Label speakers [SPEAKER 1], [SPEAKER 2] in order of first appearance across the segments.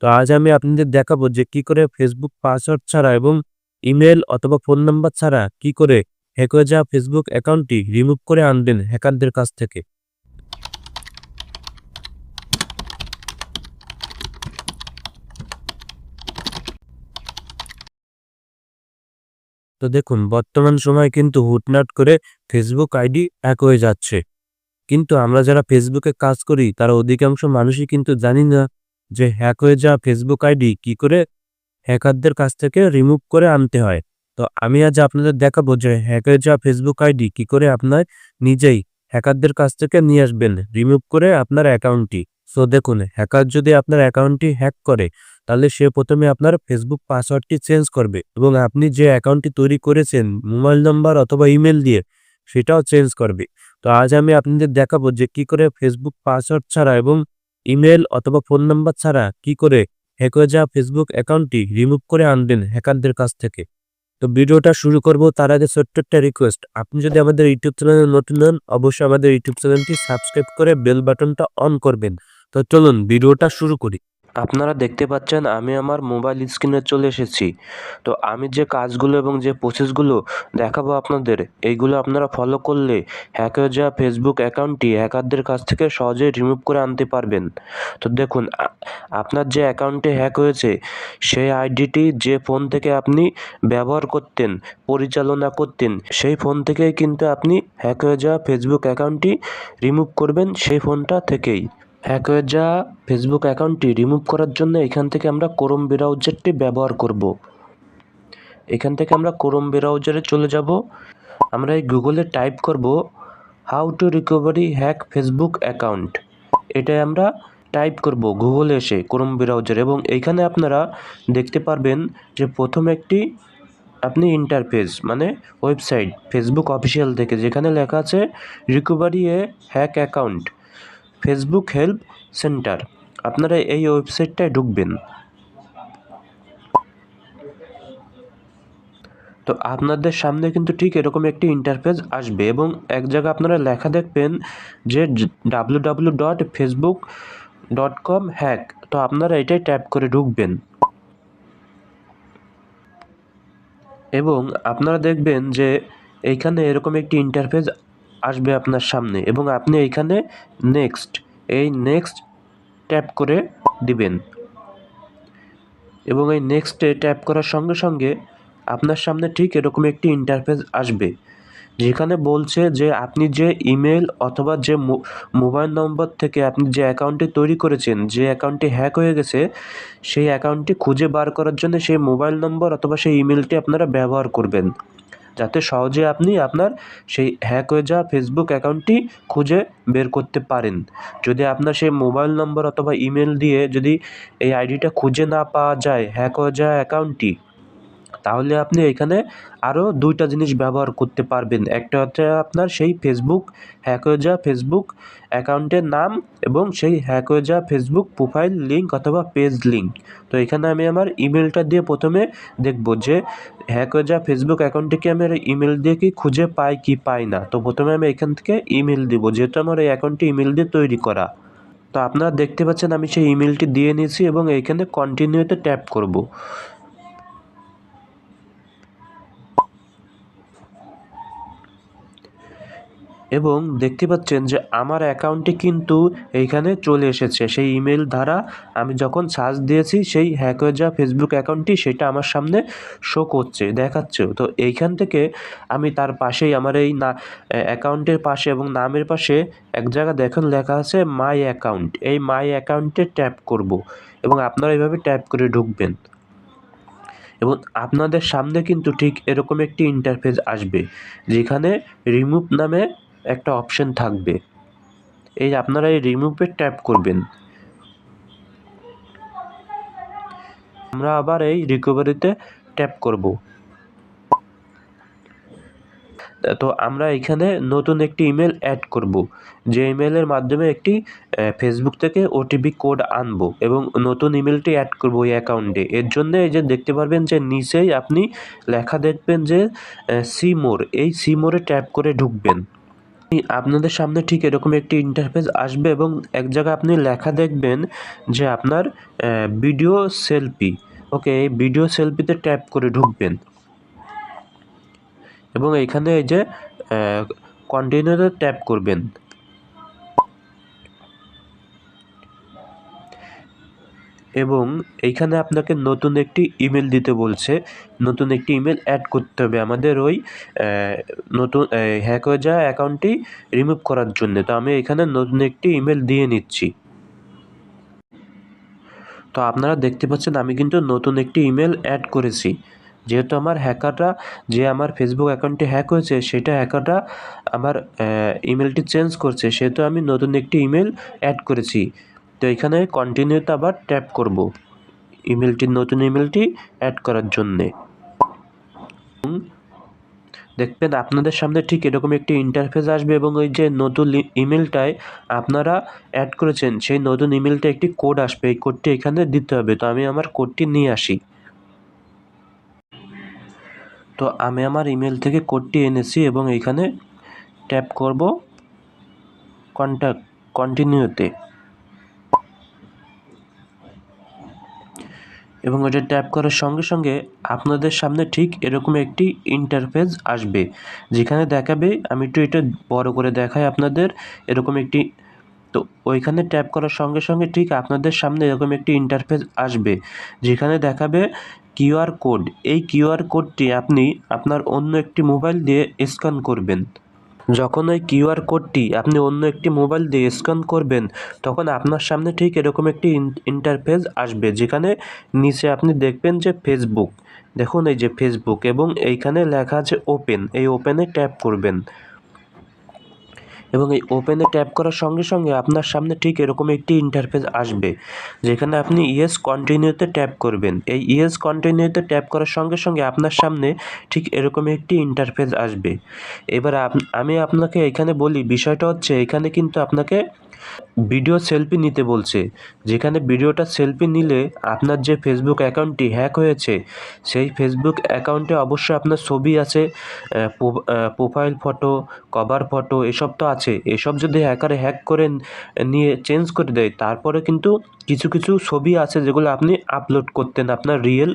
[SPEAKER 1] তো আজ আমি আপনাদের দেখাবো যে কি করে ফেসবুক পাসওয়ার্ড ছাড়া এবং ইমেল অথবা ফোন নাম্বার ছাড়া কি করে হ্যাক হয়ে যাওয়া ফেসবুক অ্যাকাউন্টটি রিমুভ করে আনবেন হ্যাকারদের কাছ থেকে। তো দেখুন, বর্তমান সময়ে কিন্তু হুটহাট করে ফেসবুক আইডি হ্যাক হয়ে যাচ্ছে। কিন্তু আমরা যারা ফেসবুকে কাজ করি তারা অধিকাংশ মানুষই কিন্তু জানি না যে হ্যাক হয়ে যাওয়া ফেসবুক আইডি কি করে হ্যাকারদের কাছ থেকে রিমুভ করে আনতে হয়। তো আমি আজ আপনাদের দেখাবো যে হ্যাক হয়ে যাওয়া ফেসবুক আইডি কি করে আপনার নিজেই হ্যাকারদের কাছ থেকে নিয়ে আসবেন রিমুভ করে আপনার অ্যাকাউন্টটি। সো দেখুন, হ্যাকার যদি আপনার অ্যাকাউন্টটি হ্যাক করে তাহলে সে প্রথমে আপনার ফেসবুক পাসওয়ার্ডটি চেঞ্জ করবে এবং আপনি যে অ্যাকাউন্টটি তৈরি করেছেন মোবাইল নম্বর অথবা ইমেল দিয়ে সেটাও চেঞ্জ করবে। তো আজ আমি আপনাদের দেখাবো যে কি করে ফেসবুক পাসওয়ার্ড ছাড়া এবং ইমেল অথবা ফোন নাম্বার ছাড়া কি করে হ্যাক হয়ে যাওয়া ফেসবুক অ্যাকাউন্টটি রিমুভ করে আনবেন হ্যাকারদের কাছ থেকে। তো ভিডিওটা শুরু করব তার আগে ছোট্ট একটা রিকোয়েস্ট, আপনি যদি আমাদের ইউটিউব চ্যানেলে নতুন হন অবশ্যই আমাদের ইউটিউব চ্যানেলটি সাবস্ক্রাইব করে বেল বাটনটা অন করবেন। তো চলুন ভিডিওটা শুরু করি। আপনারা দেখতে পাচ্ছেন আমি আমার মোবাইল স্ক্রিনে চলে এসেছি। তো আমি যে কাজগুলো এবং যে প্রসেসগুলো দেখাবো আপনাদের, এইগুলো আপনারা ফলো করলে হ্যাক হয়ে যাওয়া ফেসবুক অ্যাকাউন্টটি হ্যাকারদের কাছ থেকে সহজেই রিমুভ করে আনতে পারবেন। তো দেখুন, আপনার যে অ্যাকাউন্টে হ্যাক হয়েছে সেই আইডিটি যে ফোন থেকে আপনি ব্যবহার করতেন, পরিচালনা করতেন, সেই ফোন থেকেই কিন্তু আপনি হ্যাক হয়ে যাওয়া ফেসবুক অ্যাকাউন্টটি রিমুভ করবেন সেই ফোনটা থেকেই। হ্যাক হয়ে যাওয়া ফেসবুক অ্যাকাউন্টটি রিমুভ করার জন্য এখান থেকে আমরা ক্রোম ব্রাউজারটি ব্যবহার করব। এখান থেকে আমরা ক্রোম ব্রাউজারে চলে যাব। আমরা এই গুগলে টাইপ করব how to recovery hack Facebook account. এটাই আমরা টাইপ করব গুগলে এসে ক্রোম ব্রাউজার, এবং এইখানে আপনারা দেখতে পারবেন যে প্রথম একটি আপনি ইন্টারফেস মানে ওয়েবসাইট ফেসবুক অফিসিয়াল থেকে, যেখানে লেখা আছে recovery a hack account Facebook help centre. আপনারা এই ওয়েবসাইটটায় ঢুকবেন। তো আপনাদের সামনে কিন্তু ঠিক এরকম একটি ইন্টারফেস আসবে এবং এক জায়গায় আপনারা লেখা দেখবেন যে www.facebook.com হ্যাক। তো আপনারা এটাই ট্যাপ করে ঢুকবেন এবং আপনারা দেখবেন যে এইখানে এরকম একটি ইন্টারফেস আসবে আপনার সামনে এবং আপনি এইখানে নেক্সট ট্যাপ করে দিবেন এবং এই নেক্সটে ট্যাপ করার সঙ্গে সঙ্গে আপনার সামনে ঠিক এরকম একটি ইন্টারফেস আসবে, যেখানে বলছে যে আপনি যে ইমেল অথবা যে মোবাইল নম্বর থেকে আপনি যে অ্যাকাউন্টটি তৈরি করেছেন, যে অ্যাকাউন্টটি হ্যাক হয়ে গেছে, সেই অ্যাকাউন্টটি খুঁজে বার করার জন্য সেই মোবাইল নম্বর অথবা সেই ইমেলটি আপনারা ব্যবহার করবেন, যাতে সহজে আপনি আপনার সেই হ্যাক হয়ে যাওয়া ফেসবুক অ্যাকাউন্টটি খুঁজে বের করতে পারেন। যদি আপনার সেই মোবাইল নম্বর অথবা ইমেল দিয়ে যদি এই আইডিটা খুঁজে না পাওয়া যায় হ্যাক হয়ে যাওয়া অ্যাকাউন্টটি, তাহলে আপনি এখানে আরও দুইটা জিনিস ব্যবহার করতে পারবেন। একটা হচ্ছে আপনার সেই হ্যাক হয়ে যাওয়া ফেসবুক অ্যাকাউন্টের নাম এবং সেই হ্যাক হয়ে যাওয়া ফেসবুক প্রোফাইল লিঙ্ক অথবা পেজ লিঙ্ক। তো এখানে আমি আমার ইমেলটা দিয়ে প্রথমে দেখব যে হ্যাক হয়ে যাওয়া ফেসবুক অ্যাকাউন্টটিকে আমি ইমেল দিয়ে কি খুঁজে পাই কি পাই না। তো প্রথমে আমি এখান থেকে ইমেল দিব, যেহেতু আমার এই অ্যাকাউন্টটি ইমেল দিয়ে তৈরি করা। তো আপনারা দেখতে পাচ্ছেন আমি সেই ইমেলটি দিয়ে নিয়েছি এবং এইখানে কন্টিনিউতে ট্যাপ করব। এবং দেখতে পাচ্ছেন যে আমার অ্যাকাউন্টটি কিন্তু এইখানে চলে এসেছে। সেই ইমেল দ্বারা আমি যখন সার্চ দিয়েছি সেই হ্যাক হয়ে যাওয়া ফেসবুক অ্যাকাউন্টটি, সেটা আমার সামনে শো করছে, দেখাচ্ছেও। তো এইখান থেকে আমি তার পাশেই আমার এই অ্যাকাউন্টের পাশে এবং নামের পাশে এক জায়গায় দেখুন লেখা আছে মাই অ্যাকাউন্ট। এই মাই অ্যাকাউন্টে ট্যাপ করব এবং আপনারা এইভাবে ট্যাপ করে ঢুকবেন এবং আপনাদের সামনে কিন্তু ঠিক এরকম একটি ইন্টারফেস আসবে, যেখানে রিমুভ নামে একটা অপশন থাকবে। আপনারা এই রিমুভে ট্যাপ করবেন। আমরা আবার এই রিকভারিতে ট্যাপ করব। তো আমরা এখানে নতুন একটি ইমেল অ্যাড করব, যে ইমেলের মাধ্যমে একটি ফেসবুক থেকে ওটিপি কোড আনবো এবং নতুন ইমেলটি অ্যাড করব ওই অ্যাকাউন্টে। এর জন্য এই যে দেখতে পারবেন যে নিচেই আপনি লেখা দেখবেন যে সি মোর, এই সি মোরে ট্যাপ করে ঢুকবেন আপনাদের সামনে ঠিক এরকম একটি ইন্টারফেস আসবে এবং এক জায়গায় আপনি লেখা দেখবেন যে আপনার ভিডিও সেলফি। ওকে, এই ভিডিও সেলফিতে ট্যাপ করে ঢুকবেন এবং এইখানে এই যে কন্টিনিউতে ট্যাপ করবেন এবং এইখানে আপনাকে নতুন একটি ইমেল দিতে বলছে। নতুন একটি ইমেল অ্যাড করতে হবে আমাদের ওই নতুন হ্যাক হয়ে যাওয়া অ্যাকাউন্টটি রিমুভ করার জন্য। তো আমি এখানে নতুন একটি ইমেল দিয়ে নিচ্ছি। তো আপনারা দেখতে পাচ্ছেন আমি কিন্তু নতুন একটি ইমেল অ্যাড করেছি। যেহেতু আমার হ্যাকাররা যে আমার ফেসবুক অ্যাকাউন্টটি হ্যাক হয়েছে সেটা হ্যাকাররা আমার ইমেলটি চেঞ্জ করছে, সেহেতু আমি নতুন একটি ইমেল অ্যাড করেছি। তো এখানে কন্টিনিউতে আবার ট্যাপ করব নতুন ইমেলটি অ্যাড করার জন্যে। দেখবেন আপনাদের সামনে ঠিক এরকম একটি ইন্টারফেস আসবে এবং ওই যে নতুন ইমেলটায় আপনারা অ্যাড করেছেন সেই নতুন ইমেলটা একটি কোড আসবে, এই কোডটি এখানে দিতে হবে। তো আমি আমার কোডটি নিয়ে আসি। তো আমি আমার ইমেল থেকে কোডটি এনেছি এবং এইখানে ট্যাপ করব কন্টিনিউতে এবং ওটা ট্যাপ করার সঙ্গে সঙ্গে আপনাদের সামনে ঠিক এরকম একটি ইন্টারফেস আসবে, যেখানে দেখাবে, আমি একটু এটা বড় করে দেখাই আপনাদের, এরকম একটি। তো ওইখানে ট্যাপ করার সঙ্গে সঙ্গে ঠিক আপনাদের সামনে এরকম একটি ইন্টারফেস আসবে, যেখানে দেখাবে কিউআর কোড। এই কিউআর কোডটি আপনি আপনার অন্য একটি মোবাইল দিয়ে স্ক্যান করবেন। যখন ওই কিউআর কোডটি আপনি অন্য একটি মোবাইল দিয়ে স্ক্যান করবেন তখন আপনার সামনে ঠিক এরকম একটি ইন্টারফেস আসবে, যেখানে নিচে আপনি দেখবেন যে ফেসবুক। দেখুন এই যে ফেসবুক এবং এইখানে লেখা আছে ওপেন, এই ওপেনে ট্যাপ করবেন এবং এই ওপেনে ট্যাপ করার সঙ্গে সঙ্গে আপনার সামনে ঠিক এরকম একটি ইন্টারফেস আসবে, যেখানে আপনি ইয়েস কন্টিনিউতে ট্যাপ করবেন। এই ইয়েস কন্টিনিউতে ট্যাপ করার সঙ্গে সঙ্গে আপনার সামনে ঠিক এরকম একটি ইন্টারফেস আসবে। এবার আমি আপনাকে এখানে বলি, বিষয়টা হচ্ছে এখানে কিন্তু আপনাকে ভিডিও সেলফি নিতে বলছে, যেখানে ভিডিওটা সেলফি নিলে আপনার যে ফেসবুক অ্যাকাউন্টটি হ্যাক হয়েছে সেই ফেসবুক অ্যাকাউন্টে অবশ্যই আপনার ছবি আছে, প্রোফাইল ফটো, কভার ফটো, এসব তো আছে। এসব যদি হ্যাকারে হ্যাক করে নিয়ে চেঞ্জ করে দেয়, তারপরে কিন্তু কিছু কিছু ছবি আছে যেগুলো আপনি আপলোড করতেন, আপনার রিয়েল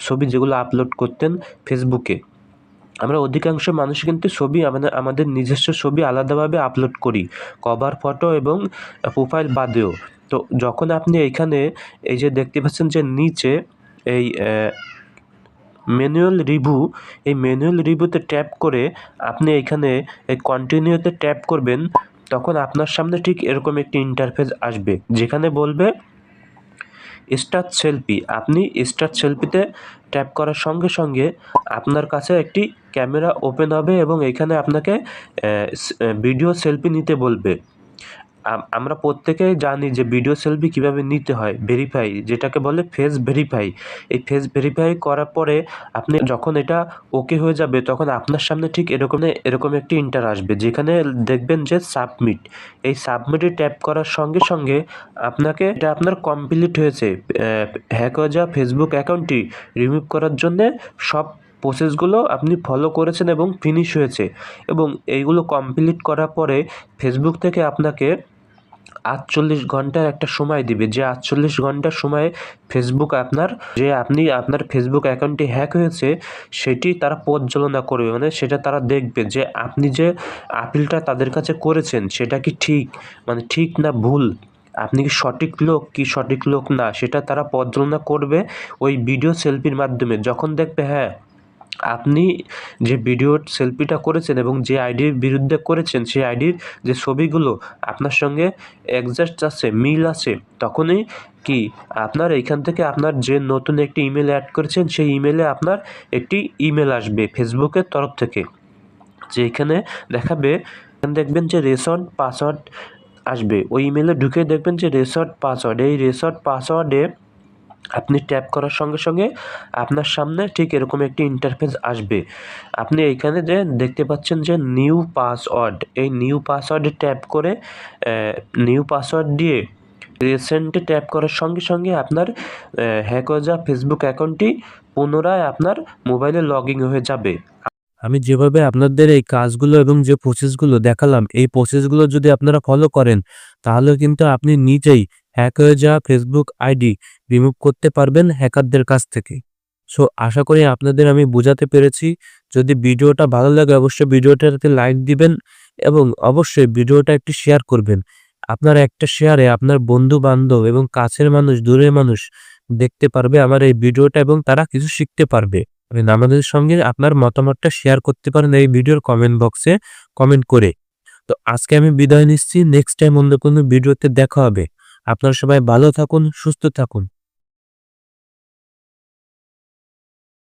[SPEAKER 1] ছবি যেগুলো আপলোড করতেন ফেসবুকে। আমরা অধিকাংশ মানুষ কিন্তু ছবি আমাদের নিজস্ব ছবি আলাদাভাবে আপলোড করি, কভার ফটো এবং প্রোফাইল বাদেও। তো যখন আপনি এইখানে এই যে দেখতে পাচ্ছেন যে নিচে এই ম্যানুয়াল রিভিউ, এই ম্যানুয়াল রিভিউতে ট্যাপ করে আপনি এইখানে এই কন্টিনিউতে ট্যাপ করবেন, তখন আপনার সামনে ঠিক এরকম একটি ইন্টারফেস আসবে, যেখানে বলবে স্টার্ট সেলফি। আপনি স্টার্ট সেলফিতে ট্যাপ করার সঙ্গে সঙ্গে আপনার কাছে একটি ক্যামেরা ওপেন হবে এবং এখানে আপনাকে ভিডিও সেলফি নিতে বলবে। আমরা প্রত্যেকেই জানি যে ভিডিও সেলফি কীভাবে নিতে হয়, ভেরিফাই, যেটাকে বলে ফেস ভেরিফাই। এই ফেস ভেরিফাই করার পরে আপনি যখন এটা ওকে হয়ে যাবে তখন আপনার সামনে ঠিক এরকম একটি ইন্টার আসবে, যেখানে দেখবেন যে সাবমিট। এই সাবমিটে ট্যাপ করার সঙ্গে সঙ্গে আপনাকে এটা আপনার কমপ্লিট হয়েছে, হ্যাক হয়ে যাওয়া ফেসবুক অ্যাকাউন্টটি রিমুভ করার জন্যে সব প্রসেসগুলো আপনি ফলো করেছেন এবং ফিনিশ হয়েছে। এবং এইগুলো কমপ্লিট করার পরে ফেসবুক থেকে আপনাকে 48 ঘন্টার একটা সময় দিবে, যে 48 ঘন্টার সময়ে ফেসবুক আপনার ফেসবুক অ্যাকাউন্টটি হ্যাক হয়েছে সেটি তারা পর্যালোচনা করবে, মানে সেটা তারা দেখবে যে আপনি যে আপিলটা তাদের কাছে করেছেন সেটা কি ঠিক, মানে ঠিক না ভুল, আপনি কি সঠিক লোক কি সঠিক লোক না, সেটা তারা পর্যালোচনা করবে ওই ভিডিও সেলফির মাধ্যমে। যখন দেখবে হ্যাঁ আপনি যে ভিডিও সেলফিটা করেছেন এবং যে আইডির বিরুদ্ধে করেছেন সেই আইডির যে ছবিগুলো আপনার সঙ্গে অ্যাডজাস্ট আছে, মিল আছে, তখনই কি আপনার এইখান থেকে আপনার যে নতুন একটি ইমেল অ্যাড করেছেন সেই ইমেলে আপনার একটি ইমেল আসবে ফেসবুকের তরফ থেকে, যেখানে দেখাবে, দেখবেন যে রেসন্ট পাসওয়ার্ড আসবে। ওই ইমেলে ঢুকে দেখবেন যে রেসর্ট পাসওয়ার্ড, এই রেসর্ট পাসওয়ার্ডে আপনি ট্যাপ করার সঙ্গে সঙ্গে আপনার সামনে ঠিক এরকম একটি ইন্টারফেস আসবে। আপনি এইখানে যে দেখতে পাচ্ছেন যে নিউ পাসওয়ার্ড, এই নিউ পাসওয়ার্ডে ট্যাপ করে নিউ পাসওয়ার্ড দিয়ে রিসেন্টে ট্যাপ করার সঙ্গে সঙ্গে আপনার হ্যাক হয়ে যাওয়া ফেসবুক অ্যাকাউন্টটি পুনরায় আপনার মোবাইলে লগ ইন হয়ে যাবে। আমি যেভাবে আপনাদের এই কাজগুলো এবং যে প্রসেসগুলো দেখালাম, এই প্রসেসগুলো যদি আপনারা ফলো করেন, তাহলে কিন্তু আপনি নিজেই হ্যাক হয়ে যাওয়া ফেসবুক আইডি রিমুভ করতে পারবেন হ্যাকারদের কাছ থেকে। সো আশা করি আপনাদের আমি বোঝাতে পেরেছি। যদি ভিডিওটা ভালো লাগে অবশ্যই ভিডিওটাতে লাইক দিবেন এবং অবশ্যই ভিডিওটা একটু শেয়ার করবেন। আপনার একটা শেয়ারে আপনার বন্ধু-বান্ধব এবং কাছের মানুষ, দূরের মানুষ দেখতে পারবে আমার এই ভিডিওটা এবং তারা কিছু শিখতে পারবে। আমাদের সঙ্গে আপনার মতামতটা শেয়ার করতে পারেন এই ভিডিওর কমেন্ট বক্সে কমেন্ট করে। তো আজকে আমি বিদায় নিচ্ছি। নেক্সট টাইম অন্য কোনো ভিডিওতে দেখা হবে। আপনারা সবাই ভালো থাকুন, সুস্থ থাকুন।